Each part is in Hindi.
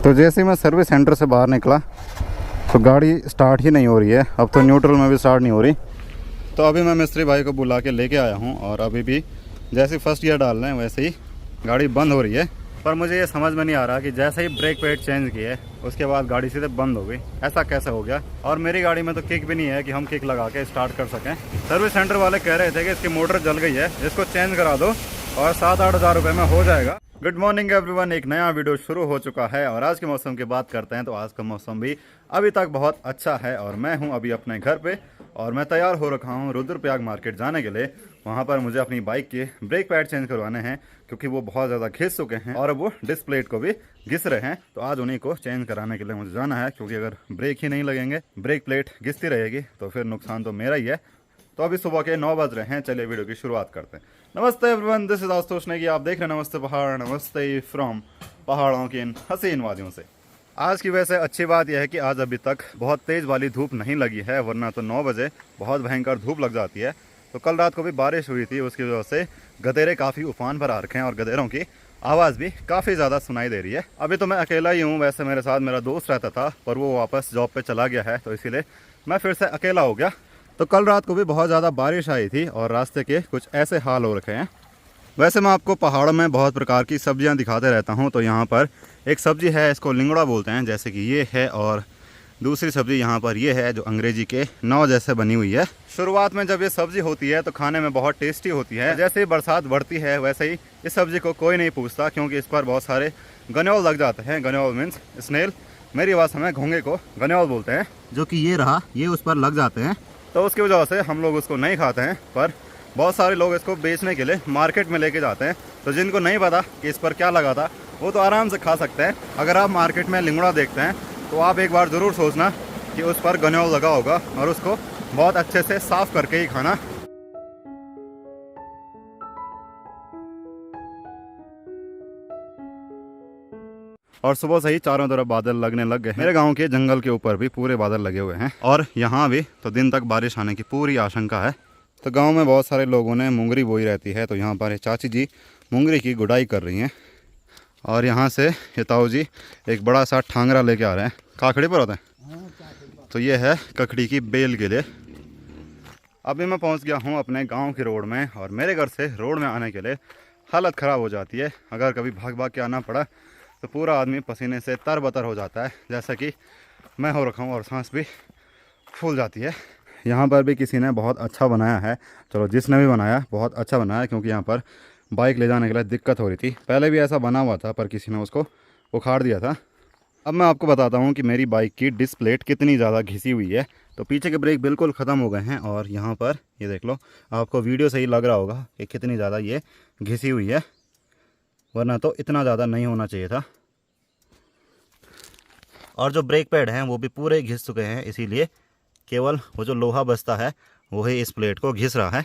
तो जैसे ही मैं सर्विस सेंटर से बाहर निकला तो गाड़ी स्टार्ट ही नहीं हो रही है। अब तो न्यूट्रल में भी स्टार्ट नहीं हो रही। तो अभी मैं मिस्त्री भाई को बुला के लेके आया हूँ और अभी भी जैसे फर्स्ट गियर डाल रहे हैं वैसे ही गाड़ी बंद हो रही है। पर मुझे ये समझ में नहीं आ रहा कि जैसे ही ब्रेक पैड चेंज किए उसके बाद गाड़ी सीधे बंद हो गई, ऐसा कैसे हो गया। और मेरी गाड़ी में तो किक भी नहीं है कि हम किक लगा के स्टार्ट कर सकें। सर्विस सेंटर वाले कह रहे थे कि इसकी मोटर जल गई है, इसको चेंज करा दो और 7-8 हज़ार रुपये में हो जाएगा। गुड मॉर्निंग एवरीवन, एक नया वीडियो शुरू हो चुका है और आज के मौसम की बात करते हैं। तो आज का मौसम भी अभी तक बहुत अच्छा है और मैं हूं अभी अपने घर पे और मैं तैयार हो रखा हूं रुद्रप्रयाग मार्केट जाने के लिए। वहां पर मुझे अपनी बाइक के ब्रेक पैड चेंज करवाने हैं क्योंकि वो बहुत ज़्यादा घिस चुके हैं और वो डिस्क प्लेट को भी घिस रहे हैं। तो आज उन्हीं को चेंज कराने के लिए मुझे जाना है, क्योंकि अगर ब्रेक ही नहीं लगेंगे, ब्रेक प्लेट घिसती रहेगी तो फिर नुकसान तो मेरा ही है। तो अभी सुबह के 9 बज रहे हैं, चलिए वीडियो की शुरुआत करते हैं। नमस्ते everyone, this is Ashutosh Negi, आप देख रहे हैं नमस्ते पहाड़, नमस्ते फ्रॉम पहाड़ों की इन हसीन वादियों से। आज की वैसे अच्छी बात यह है कि आज अभी तक बहुत तेज़ वाली धूप नहीं लगी है, वरना तो 9 बजे बहुत भयंकर धूप लग जाती है। तो कल रात को भी बारिश हुई थी, उसकी वजह से गधेरे काफ़ी उफान पर आ रखे हैं और गधेरों की आवाज़ भी काफ़ी ज़्यादा सुनाई दे रही है। अभी तो मैं अकेला ही हूँ, वैसे मेरे साथ मेरा दोस्त रहता था पर वो वापस जॉब पे चला गया है, तो इसीलिए मैं फिर से अकेला हो गया। तो कल रात को भी बहुत ज़्यादा बारिश आई थी और रास्ते के कुछ ऐसे हाल हो रखे हैं। वैसे मैं आपको पहाड़ों में बहुत प्रकार की सब्जियां दिखाते रहता हूं। तो यहाँ पर एक सब्जी है, इसको लिंगड़ा बोलते हैं, जैसे कि ये है, और दूसरी सब्जी यहाँ पर ये है जो अंग्रेजी के नाव जैसे बनी हुई है। शुरुआत में जब ये सब्जी होती है तो खाने में बहुत टेस्टी होती है। जैसे ही बरसात बढ़ती है वैसे ही इस सब्जी को कोई नहीं पूछता, क्योंकि इस पर बहुत सारे गन्योल लग जाते हैं। गन्योल मीन्स स्नेल, मेरी भाषा में घोंगे को गन्योल बोलते हैं, जो कि ये रहा, ये उस पर लग जाते हैं। तो उसकी वजह से हम लोग उसको नहीं खाते हैं, पर बहुत सारे लोग इसको बेचने के लिए मार्केट में लेके जाते हैं। तो जिनको नहीं पता कि इस पर क्या लगा था वो तो आराम से खा सकते हैं। अगर आप मार्केट में लिंगड़ा देखते हैं तो आप एक बार ज़रूर सोचना कि उस पर गन्योल लगा होगा और उसको बहुत अच्छे से साफ़ करके ही खाना। और सुबह से ही चारों तरफ बादल लगने लग गए। मेरे गांव के जंगल के ऊपर भी पूरे बादल लगे हुए हैं और यहाँ भी तो दिन तक बारिश आने की पूरी आशंका है। तो गांव में बहुत सारे लोगों ने मुंगरी बोई रहती है, तो यहाँ पर चाची जी मुंगरी की गुड़ाई कर रही हैं और यहाँ से ये ताऊ जी एक बड़ा सा ठांगरा लेके आ रहे हैं। काकड़ी पर होता है, तो ये है ककड़ी की बेल के लिए। अभी मैं पहुँच गया हूँ अपने गाँव के रोड में और मेरे घर से रोड में आने के लिए हालत ख़राब हो जाती है। अगर कभी भाग भाग के आना पड़ा तो पूरा आदमी पसीने से तरबतर हो जाता है, जैसा कि मैं हो रखा हूँ, और सांस भी फूल जाती है। यहाँ पर भी किसी ने बहुत अच्छा बनाया है, चलो जिसने भी बनाया बहुत अच्छा बनाया, क्योंकि यहाँ पर बाइक ले जाने के लिए दिक्कत हो रही थी। पहले भी ऐसा बना हुआ था पर किसी ने उसको उखाड़ दिया था। अब मैं आपको बताता हूँ कि मेरी बाइक की डिस्क प्लेट कितनी ज़्यादा घिसी हुई है। तो पीछे के ब्रेक बिल्कुल ख़त्म हो गए हैं और यहाँ पर ये देख लो, आपको वीडियो से ही लग रहा होगा कि कितनी ज़्यादा ये घिसी हुई है, वरना तो इतना ज़्यादा नहीं होना चाहिए था। और जो ब्रेक पैड हैं वो भी पूरे घिस चुके हैं, इसीलिए केवल वो जो लोहा बचता है वही इस प्लेट को घिस रहा है।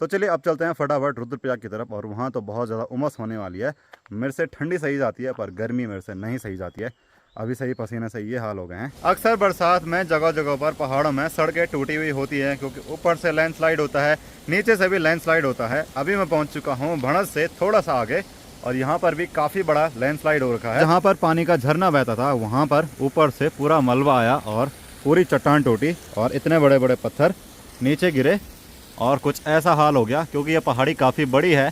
तो चलिए अब चलते हैं फटाफट रुद्रप्रयाग की तरफ। और वहाँ तो बहुत ज़्यादा उमस होने वाली है। मेरे से ठंडी सही जाती है पर गर्मी मेरे से नहीं सही जाती है। अभी सही पसीने से ये हाल हो गए हैं। अक्सर बरसात में जगह जगह पर पहाड़ों में सड़कें टूटी हुई होती हैं, क्योंकि ऊपर से लैंडस्लाइड होता है, नीचे से भी लैंडस्लाइड होता है। अभी मैं पहुँच चुका हूँ भणस से थोड़ा सा आगे और यहाँ पर भी काफ़ी बड़ा लैंडस्लाइड हो रखा है। जहाँ पर पानी का झरना बहता था वहाँ पर ऊपर से पूरा मलबा आया और पूरी चट्टान टूटी और इतने बड़े बड़े पत्थर नीचे गिरे और कुछ ऐसा हाल हो गया। क्योंकि ये पहाड़ी काफ़ी बड़ी है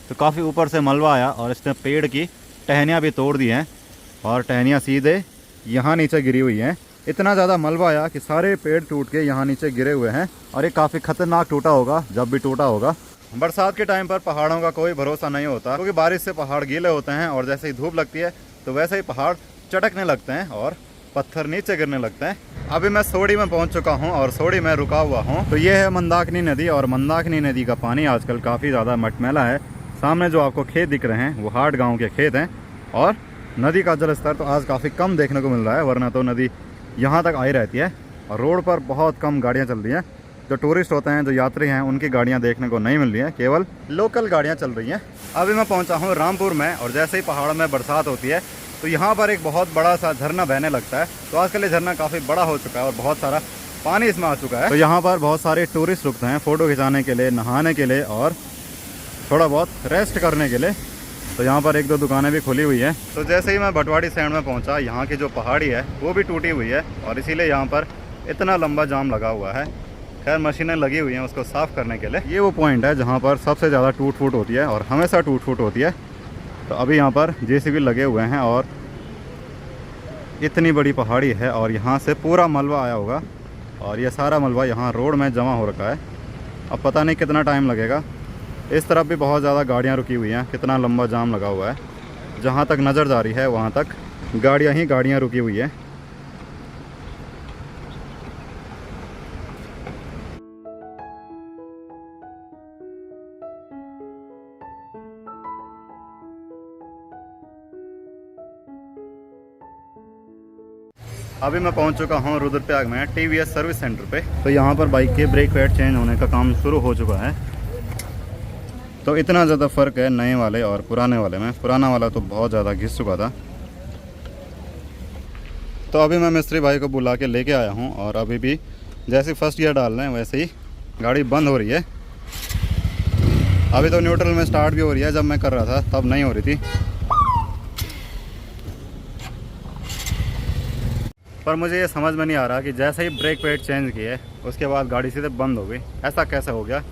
तो काफ़ी ऊपर से मलबा आया और इसने पेड़ की टहनियाँ भी तोड़ दी हैं और टहनियाँ सीधे यहाँ नीचे गिरी हुई हैं। इतना ज़्यादा मलबा आया कि सारे पेड़ टूट के यहाँ नीचे गिरे हुए हैं और ये काफ़ी खतरनाक टूटा होगा जब भी टूटा होगा। बरसात के टाइम पर पहाड़ों का कोई भरोसा नहीं होता, क्योंकि बारिश से पहाड़ गीले होते हैं और जैसे ही धूप लगती है तो वैसे ही पहाड़ चटकने लगते हैं और पत्थर नीचे गिरने लगते हैं। अभी मैं सोड़ी में पहुंच चुका हूं और सोड़ी में रुका हुआ हूं। तो ये है मंदाकिनी नदी और मंदाकिनी नदी का पानी आजकल काफ़ी ज़्यादा मटमैला है। सामने जो आपको खेत दिख रहे हैं वो हाट गाँव के खेत हैं और नदी का जलस्तर तो आज काफ़ी कम देखने को मिल रहा है, वरना तो नदी यहाँ तक आई रहती है। और रोड पर बहुत कम गाड़ियाँ चल रही हैं। जो टूरिस्ट होते हैं, जो यात्री हैं, उनकी गाड़ियाँ देखने को नहीं मिल रही हैं, केवल लोकल गाड़ियाँ चल रही हैं। अभी मैं पहुँचा हूँ रामपुर में और जैसे ही पहाड़ों में बरसात होती है तो यहाँ पर एक बहुत बड़ा सा झरना बहने लगता है। तो आजकल ये झरना काफ़ी बड़ा हो चुका है और बहुत सारा पानी इसमें आ चुका है। तो यहाँ पर बहुत सारे टूरिस्ट रुकते हैं फ़ोटो खिंचाने के लिए, नहाने के लिए और थोड़ा बहुत रेस्ट करने के लिए। तो यहाँ पर एक दो दुकानें भी खुली हुई है। तो जैसे ही मैं भटवाड़ी साइड में पहुँचा, यहाँ की जो पहाड़ी है वो भी टूटी हुई है और इसीलिए यहाँ पर इतना लंबा जाम लगा हुआ है। खैर मशीनें लगी हुई हैं उसको साफ़ करने के लिए। ये वो पॉइंट है जहाँ पर सबसे ज़्यादा टूट फूट होती है और हमेशा टूट फूट होती है। तो अभी यहाँ पर जेसीबी लगे हुए हैं और इतनी बड़ी पहाड़ी है और यहाँ से पूरा मलबा आया होगा और ये सारा मलबा यहाँ रोड में जमा हो रखा है। अब पता नहीं कितना टाइम लगेगा। इस तरफ भी बहुत ज़्यादा गाड़ियाँ रुकी हुई हैं, कितना लंबा जाम लगा हुआ है। जहाँ तक नज़र जा रही है वहाँ तक गाड़ियाँ ही गाड़ियाँ रुकी हुई है। अभी मैं पहुंच चुका हूं रुद्रप्रयाग में टीवीएस सर्विस सेंटर पे। तो यहां पर बाइक के ब्रेक पैड चेंज होने का काम शुरू हो चुका है। तो इतना ज़्यादा फ़र्क है नए वाले और पुराने वाले में। पुराना वाला तो बहुत ज़्यादा घिस चुका था। तो अभी मैं मिस्त्री भाई को बुला के लेके आया हूँ और अभी भी जैसे फर्स्ट गियर डाल रहे हैं वैसे ही गाड़ी बंद हो रही है। अभी तो न्यूट्रल में स्टार्ट भी हो रही है, जब मैं कर रहा था तब नहीं हो रही थी। पर मुझे ये समझ में नहीं आ रहा कि जैसे ही ब्रेक पैड चेंज किए उसके बाद गाड़ी सीधे बंद हो गई। ऐसा कैसे हो गया?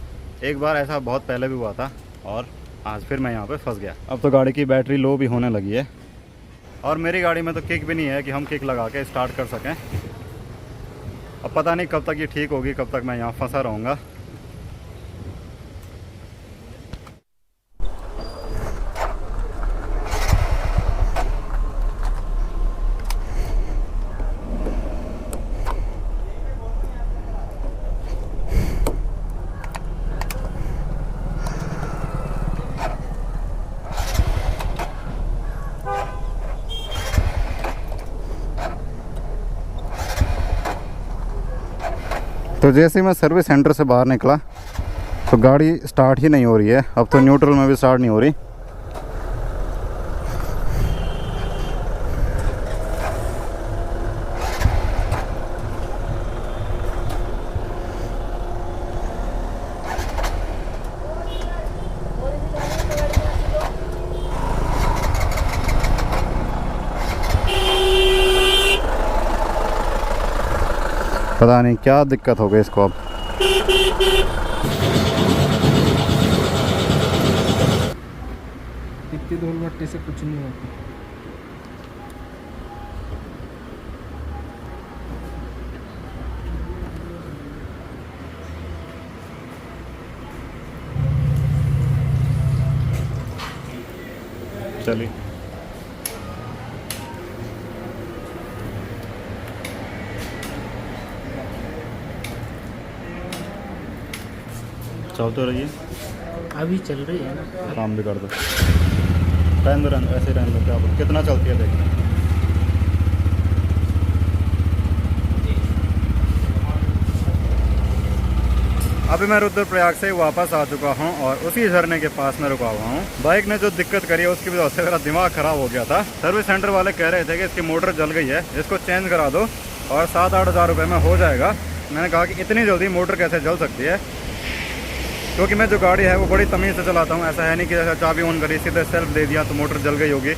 एक बार ऐसा बहुत पहले भी हुआ था और आज फिर मैं यहाँ पे फंस गया। अब तो गाड़ी की बैटरी लो भी होने लगी है और मेरी गाड़ी में तो किक भी नहीं है कि हम किक लगा के स्टार्ट कर सकें। अब पता नहीं कब तक ये ठीक होगी, कब तक मैं यहाँ फंसा रहूँगा। तो जैसे ही मैं सर्विस सेंटर से बाहर निकला तो गाड़ी स्टार्ट ही नहीं हो रही है। अब तो न्यूट्रल में भी स्टार्ट नहीं हो रही। पता नहीं क्या दिक्कत हो गई इसको। अब इतनी धूल भट्टी से कुछ नहीं होता। चलिए चलते रहिए। अभी चल रही है ना, काम भी कर दो। रहने दो, ऐसे रहने दो। क्या बोल कितना चलती है देखना। अभी मैं रुद्रप्रयाग से वापस आ चुका हूं और उसी झरने के पास में रुका हुआ हूं। बाइक ने जो दिक्कत करी है उसकी वजह से मेरा दिमाग खराब हो गया था। सर्विस सेंटर वाले कह रहे थे कि इसकी मोटर जल गई है, इसको चेंज करा दो और 7-8 हज़ार रुपये में हो जाएगा। मैंने कहा कि इतनी जल्दी मोटर कैसे जल सकती है, क्योंकि मैं जो गाड़ी है वो बड़ी तमीज़ से चलाता हूँ। ऐसा है नहीं कि जैसा चाबी ऑन करी सीधे सेल्फ दे दिया तो मोटर जल गई होगी।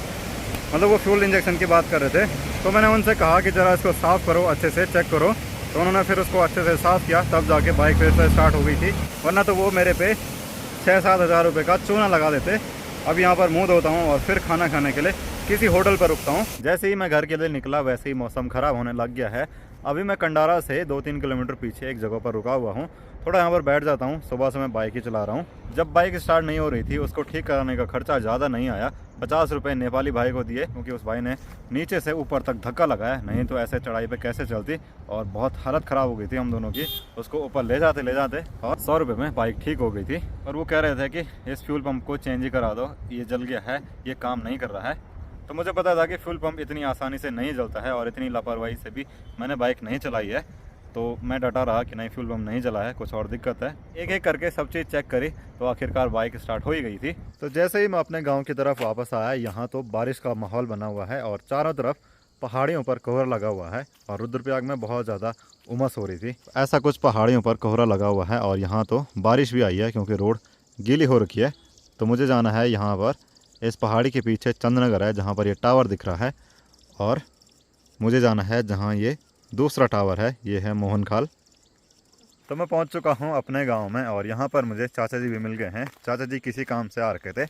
मतलब वो फ्यूल इंजेक्शन की बात कर रहे थे। तो मैंने उनसे कहा कि ज़रा इसको साफ़ करो, अच्छे से चेक करो। तो उन्होंने फिर उसको अच्छे से साफ़ किया, तब जाके बाइक फिर से स्टार्ट हो गई थी। वरना तो वो मेरे पे 6-7 हज़ार रुपये का चूना लगा देते। अब यहाँ पर मुँह धोता हूँ और फिर खाना खाने के लिए किसी होटल पर रुकता हूँ। जैसे ही मैं घर के लिए निकला वैसे ही मौसम ख़राब होने लग गया है। अभी मैं कंडारा से 2-3 किलोमीटर पीछे एक जगह पर रुका हुआ हूँ। थोड़ा यहाँ पर बैठ जाता हूँ। सुबह से मैं बाइक ही चला रहा हूँ। जब बाइक स्टार्ट नहीं हो रही थी उसको ठीक कराने का खर्चा ज़्यादा नहीं आया। 50 रुपये नेपाली भाई को दिए, क्योंकि उस भाई ने नीचे से ऊपर तक धक्का लगाया, नहीं तो ऐसे चढ़ाई पे कैसे चलती। और बहुत हालत ख़राब हो गई थी हम दोनों की। उसको ऊपर ले जाते और 100 रुपये में बाइक ठीक हो गई थी। और वो कह रहे थे कि इस फ्यूल पम्प को चेंज ही करा दो, ये जल गया है, ये काम नहीं कर रहा है। तो मुझे पता था कि फ्यूल पंप इतनी आसानी से नहीं जलता है और इतनी लापरवाही से भी मैंने बाइक नहीं चलाई है। तो मैं डटा रहा कि नहीं, फ्यूल पंप नहीं जला है, कुछ और दिक्कत है। एक एक करके सब चीज़ चेक करी तो आखिरकार बाइक स्टार्ट हो ही गई थी। तो जैसे ही मैं अपने गांव की तरफ वापस आया, यहाँ तो बारिश का माहौल बना हुआ है और चारों तरफ पहाड़ियों पर कोहरा लगा हुआ है और रुद्रप्रयाग में बहुत ज़्यादा उमस हो रही थी। ऐसा कुछ पहाड़ियों पर कोहरा लगा हुआ है और यहाँ तो बारिश भी आई है, क्योंकि रोड गीली हो रखी है। तो मुझे जाना है यहाँ पर इस पहाड़ी के पीछे चंद्रनगर है जहाँ पर ये टावर दिख रहा है, और मुझे जाना है जहाँ ये दूसरा टावर है, ये है मोहनखाल। तो मैं पहुँच चुका हूँ अपने गांव में, और यहाँ पर मुझे चाचा जी भी मिल गए हैं। चाचा जी किसी काम से आ रखे थे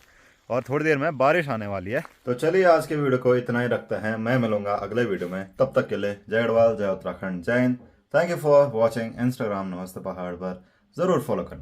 और थोड़ी देर में बारिश आने वाली है। तो चलिए आज के वीडियो को इतना ही रखते हैं, मैं मिलूंगा अगले वीडियो में। तब तक के लिए जय गढ़वाल, जय उत्तराखंड, जय Hind. Thank you for watching. Instagram नमस्ते पहाड़ पर ज़रूर फॉलो करना।